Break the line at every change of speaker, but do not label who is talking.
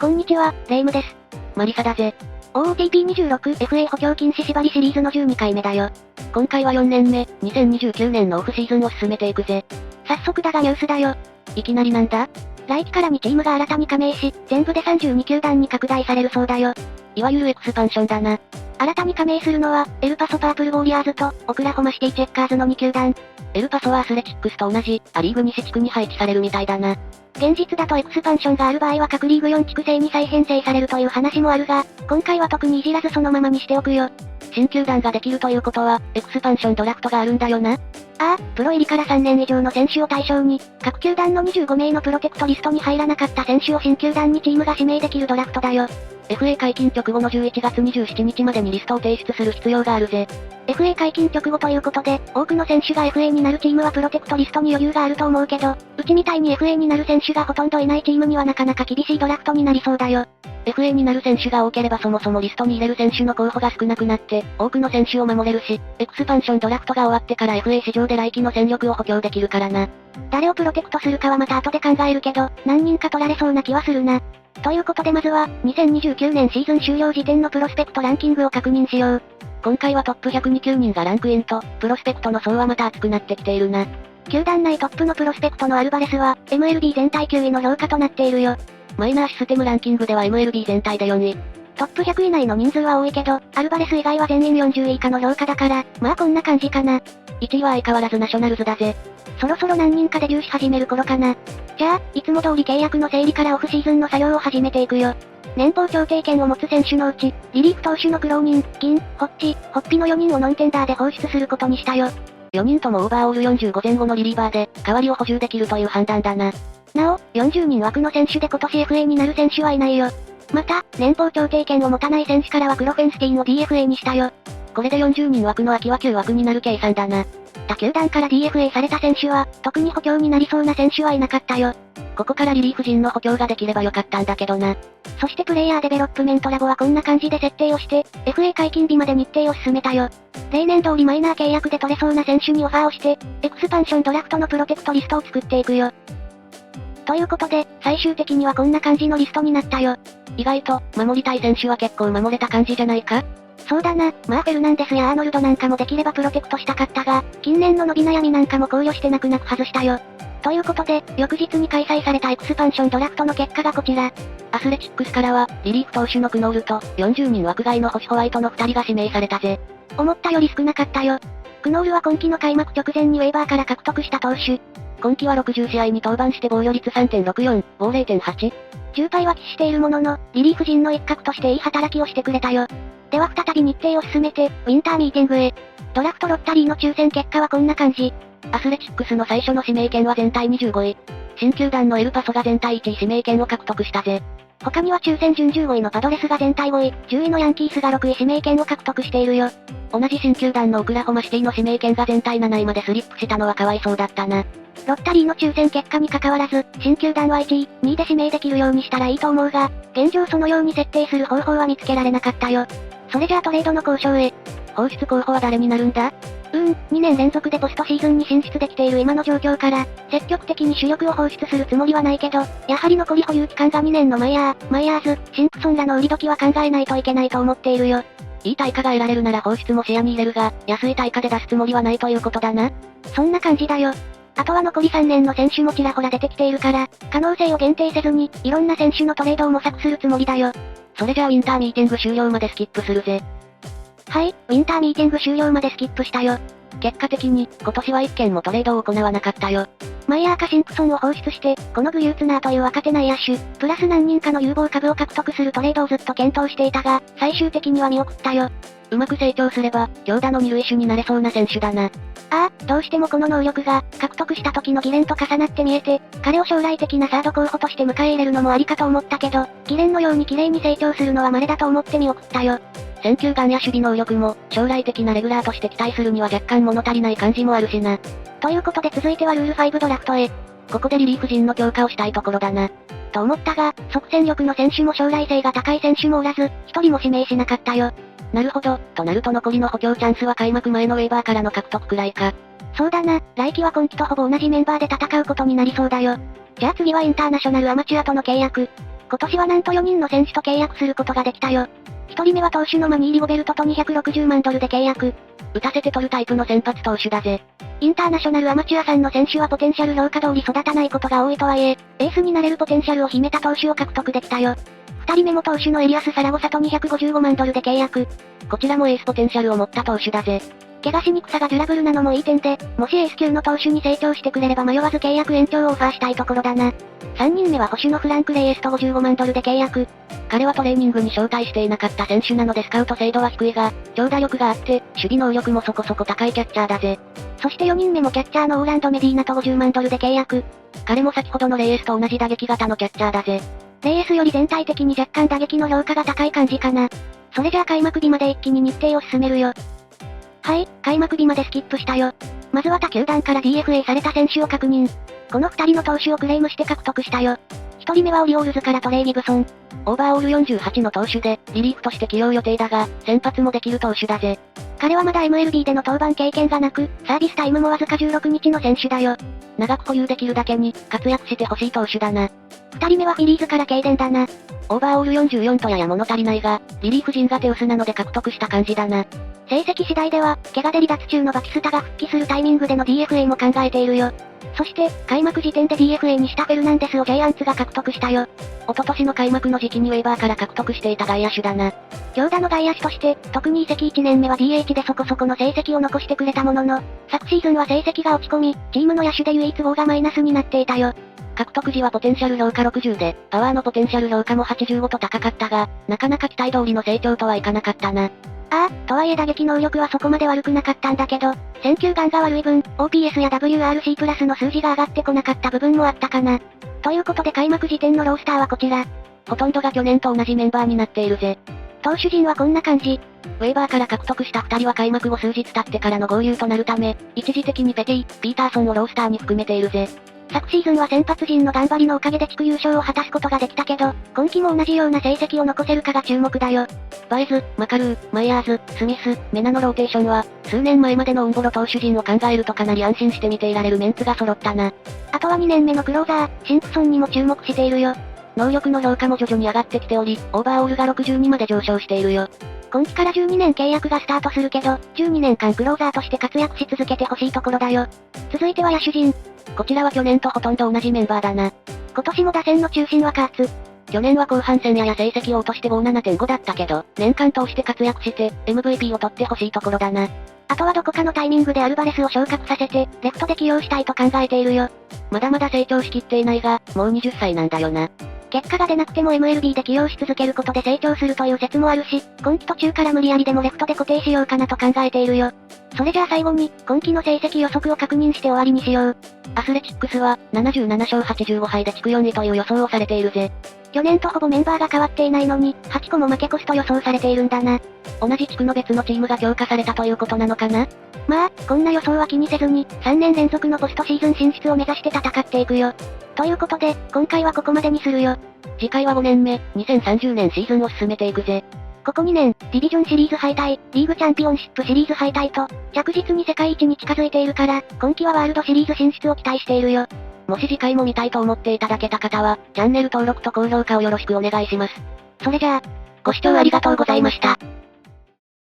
こんにちは、レイムです。
マリサだぜ。
OOTP26FA 補強禁止縛りシリーズの12回目だよ。
今回は4年目、2029年のオフシーズンを進めていくぜ。
早速だがニュースだよ。
いきなりなんだ？
来期から2チームが新たに加盟し、全部で32球団に拡大されるそうだよ。
いわゆるエクスパンションだな。
新たに加盟するのは、エルパソパープルウォーリアーズと、オクラホマシティチェッカーズの2球団。
エルパソはアスレチックスと同じ、アリーグ西地区に配置されるみたいだな。
現実だとエクスパンションがある場合は各リーグ4地区制に再編成されるという話もあるが、今回は特にいじらずそのままにしておくよ。
新球団ができるということは、エクスパンションドラフトがあるんだよな。
ああ、プロ入りから3年以上の選手を対象に、各球団の25名のプロテクトリストに入らなかった選手を新球団にチームが指名できるドラフトだよ。
FA 解禁直後の11月27日までにリストを提出する必要があるぜ。
FA 解禁直後ということで、多くの選手が FA になるチームはプロテクトリストに余裕があると思うけど、うちみたいに FA になる選手がほとんどいないチームにはなかなか厳しいドラフトになりそうだよ。
FA になる選手が多ければそもそもリストに入れる選手の候補が少なくなって、多くの選手を守れるし、エクスパンションドラフトが終わってから FA 市場で来季の戦力を補強できるからな。
誰をプロテクトするかはまた後で考えるけど、何人か取られそうな気はするな。ということでまずは、2029年シーズン終了時点のプロスペクトランキングを確認しよう。
今回はトップ109人がランクインと、プロスペクトの層はまた厚くなってきているな。
球団内トップのプロスペクトのアルバレスは、MLB 全体9位の評価となっているよ。
マイナーシステムランキングでは MLB 全体で4位。
トップ100位内の人数は多いけど、アルバレス以外は全員40位以下の評価だから、まあこんな感じかな。
1位は相変わらずナショナルズだぜ。
そろそろ何人かデビューし始める頃かな。じゃあ、いつも通り契約の整理からオフシーズンの作業を始めていくよ。年俸調停権を持つ選手のうち、リリーフ投手のクローニン、金、ホッチ、ホッピの4人をノンテンダーで放出することにしたよ。
4人ともオーバーオール45前後のリリーバーで、代わりを補充できるという判断だな。
なお、40人枠の選手で今年 FA になる選手はいないよ。また、年俸調停権を持たない選手からはクロフェンスティンを DFA にしたよ。
これで40人枠の空きは9枠になる計算だな。
他球団から DFA された選手は、特に補強になりそうな選手はいなかったよ。
ここからリリーフ陣の補強ができればよかったんだけどな。
そしてプレイヤーデベロップメントラボはこんな感じで設定をして、FA 解禁日まで日程を進めたよ。例年通りマイナー契約で取れそうな選手にオファーをして、エクスパンションドラフトのプロテクトリストを作っていくよ。ということで、最終的にはこんな感じのリストになったよ。
意外と、守りたい選手は結構守れた感じじゃないか？
そうだな、まあフェルナンデスやアーノルドなんかもできればプロテクトしたかったが、近年の伸び悩みなんかも考慮して泣く泣く外したよ。ということで、翌日に開催されたエクスパンションドラフトの結果がこちら。
アスレチックスからは、リリーフ投手のクノールと、40人枠外の星ホワイトの2人が指名されたぜ。
思ったより少なかったよ。クノールは今季の開幕直前にウェーバーから獲得した投手。
今季は60試合に登板して防御率 3.64、防 0.8。
10敗は喫しているものの、リリーフ陣の一角としていい働きをしてくれたよ。では再び日程を進めて、ウィンターミーティングへ。ドラフトロッタリーの抽選結果はこんな感じ。
アスレチックスの最初の指名権は全体25位。新球団のエルパソが全体1位指名権を獲得したぜ。
他には抽選順15位のパドレスが全体5位、10位のヤンキースが6位指名権を獲得しているよ。
同じ新球団のオクラホマシティの指名権が全体7位までスリップしたのはかわいそうだったな。
ロッタリーの抽選結果に関わらず、新球団は1位、2位で指名できるようにしたらいいと思うが、現状そのように設定する方法は見つけられなかったよ。それじゃあトレードの交渉へ。
放出候補は誰になるんだ
？2年連続でポストシーズンに進出できている今の状況から、積極的に主力を放出するつもりはないけど、やはり残り保有期間が2年のマイヤーズ、シンプソンらの売り時は考えないといけないと思っているよ。
いい対価が得られるなら放出も視野に入れるが、安い対価で出すつもりはないということだな。
そんな感じだよ。あとは残り3年の選手もちらほら出てきているから、可能性を限定せずに、いろんな選手のトレードを模索するつもりだよ。
それじゃあウィンターミーティング終了までスキップするぜ。
はい、ウィンターミーティング終了までスキップしたよ。
結果的に、今年は1件もトレードを行わなかったよ。
マイヤーかシンプソンを放出して、このブリューツナーという若手内野手、プラス何人かの有望株を獲得するトレードをずっと検討していたが、最終的には見送ったよ。
うまく成長すれば、強打の二塁手になれそうな選手だな。
ああ、どうしてもこの能力が、獲得した時のギレンと重なって見えて、彼を将来的なサード候補として迎え入れるのもありかと思ったけど、ギレンのように綺麗に成長するのは稀だと思って見送ったよ。
選球眼や守備能力も、将来的なレギュラーとして期待するには若干物足りない感じもあるしな。
ということで続いてはルール5ドラフトへ。
ここでリリーフ陣の強化をしたいところだな。
と思ったが、即戦力の選手も将来性が高い選手もおらず、一人も指名しなかったよ。
なるほど、となると残りの補強チャンスは開幕前のウェーバーからの獲得くらいか。
そうだな、来季は今季とほぼ同じメンバーで戦うことになりそうだよ。じゃあ次はインターナショナルアマチュアとの契約。今年はなんと4人の選手と契約することができたよ。1人目は投手のマニー・リゴベルトと260万ドルで契約。
打たせて取るタイプの先発投手だぜ。
インターナショナルアマチュア産の選手はポテンシャル評価通り育たないことが多いとはいえ、エースになれるポテンシャルを秘めた投手を獲得できたよ。2人目も投手のエリアス・サラゴサと255万ドルで契約。
こちらもエースポテンシャルを持った投手だぜ。
怪我しにくさがデュラブルなのもいい点で、もしエース級の投手に成長してくれれば迷わず契約延長をオファーしたいところだな。3人目は保守のフランク・レイエスと55万ドルで契約。
彼はトレーニングに招待していなかった選手なのでスカウト精度は低いが、長打力があって、守備能力もそこそこ高いキャッチャーだぜ。
そして4人目もキャッチャーのオーランド・メディーナと50万ドルで契約。
彼も先ほどのレイエスと同じ打撃型のキャッチャーだぜ。
レイエスより全体的に若干打撃の評価が高い感じかな。それじゃあ開幕日まで一気に日程を進めるよ。はい、開幕日までスキップしたよ。まずは他球団から DFA された選手を確認。この2人の投手をクレームして獲得したよ。1人目はオリオールズからトレイ・ギブソン。
オーバーオール48の投手で、リリーフとして起用予定だが、先発もできる投手だぜ。
彼はまだ MLB での登板経験がなく、サービスタイムもわずか16日の選手だよ。
長く保有できるだけに、活躍してほしい投手だな。
2人目はフィリーズからケイデンだな。
オーバーオール44とやや物足りないが、リリーフ陣が手薄なので獲得した感じだな。
成績次第では、怪我で離脱中のバティスタが復帰するタイミングでの DFA も考えているよ。そして、開幕時点で DFA にしたフェルナンデスをジャイアンツが獲得したよ。
一昨年の開幕の時期にウェーバーから獲得していた外野手だな。
強打の外野手として、特に移籍1年目は DH でそこそこの成績を残してくれたものの、昨シーズンは成績が落ち込み、チームの野手で唯一5がマイナスになっていたよ。
獲得時はポテンシャル評価60で、パワーのポテンシャル評価も85と高かったが、なかなか期待通りの成長とはいかなかったな。
ああ、とはいえ打撃能力はそこまで悪くなかったんだけど、選球眼が悪い分、OPS や WRC プラスの数字が上がってこなかった部分もあったかな。ということで開幕時点のロースターはこちら。
ほとんどが去年と同じメンバーになっているぜ。
投手陣はこんな感じ。
ウェーバーから獲得した2人は開幕後数日経ってからの合流となるため、一時的にペティ、ピーターソンをロースターに含めているぜ。
昨シーズンは先発陣の頑張りのおかげで地区優勝を果たすことができたけど、今季も同じような成績を残せるかが注目だよ。
バイズ、マカルー、マイヤーズ、スミス、メナのローテーションは、数年前までのオンボロ投手陣を考えるとかなり安心して見ていられるメンツが揃ったな。
あとは2年目のクローザー、シンプソンにも注目しているよ。
能力の評価も徐々に上がってきており、オーバーオールが62まで上昇しているよ。
今季から12年契約がスタートするけど、12年間クローザーとして活躍し続けてほしいところだよ。続いては野手陣。
こちらは去年とほとんど同じメンバーだな。
今年も打線の中心はカーツ。
去年は後半戦や成績を落として5 7.5だったけど、年間通して活躍して、MVP を取ってほしいところだな。
あとはどこかのタイミングでアルバレスを昇格させて、レフトで起用したいと考えているよ。
まだまだ成長しきっていないが、もう20歳なんだよな。
結果が出なくても MLB で起用し続けることで成長するという説もあるし、今季途中から無理やりでもレフトで固定しようかなと考えているよ。それじゃあ最後に、今季の成績予測を確認して終わりにしよう。
アスレチックスは、77勝85敗で地区4位という予想をされているぜ。
去年とほぼメンバーが変わっていないのに、8個も負け越しと予想されているんだな。
同じ地区の別のチームが強化されたということなのかな？
まあ、こんな予想は気にせずに、3年連続のポストシーズン進出を目指して戦っていくよ。ということで、今回はここまでにするよ。
次回は5年目、2030年シーズンを進めていくぜ。
ここ2年、ディビジョンシリーズ敗退、リーグチャンピオンシップシリーズ敗退と、着実に世界一に近づいているから、今季はワールドシリーズ進出を期待しているよ。
もし次回も見たいと思っていただけた方は、チャンネル登録と高評価をよろしくお願いします。
それじゃあ、
ご視聴ありがとうございました。